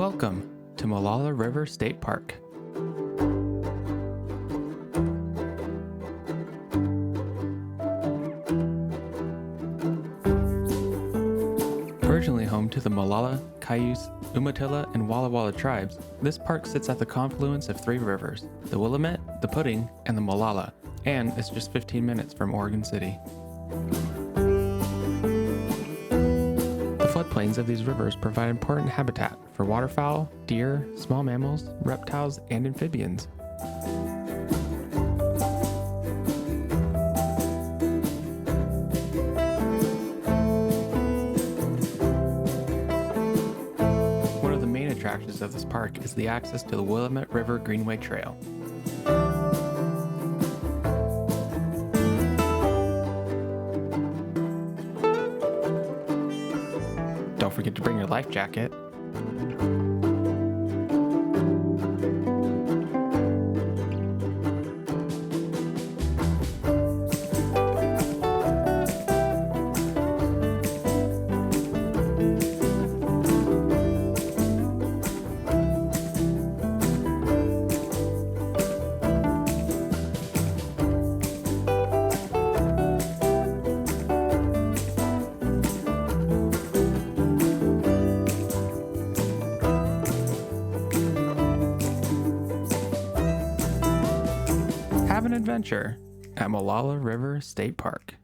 Welcome to Molalla River State Park. Originally home to the Molalla, Cayuse, Umatilla, and Walla Walla tribes, this park sits at the confluence of three rivers, the Willamette, the Pudding, and the Molalla, and is just 15 minutes from Oregon City. The floodplains of these rivers provide important habitat for waterfowl, deer, small mammals, reptiles, and amphibians. One of the main attractions of this park is the access to the Willamette River Greenway Trail. Don't forget to bring your life jacket. Have an adventure at Molalla River State Park.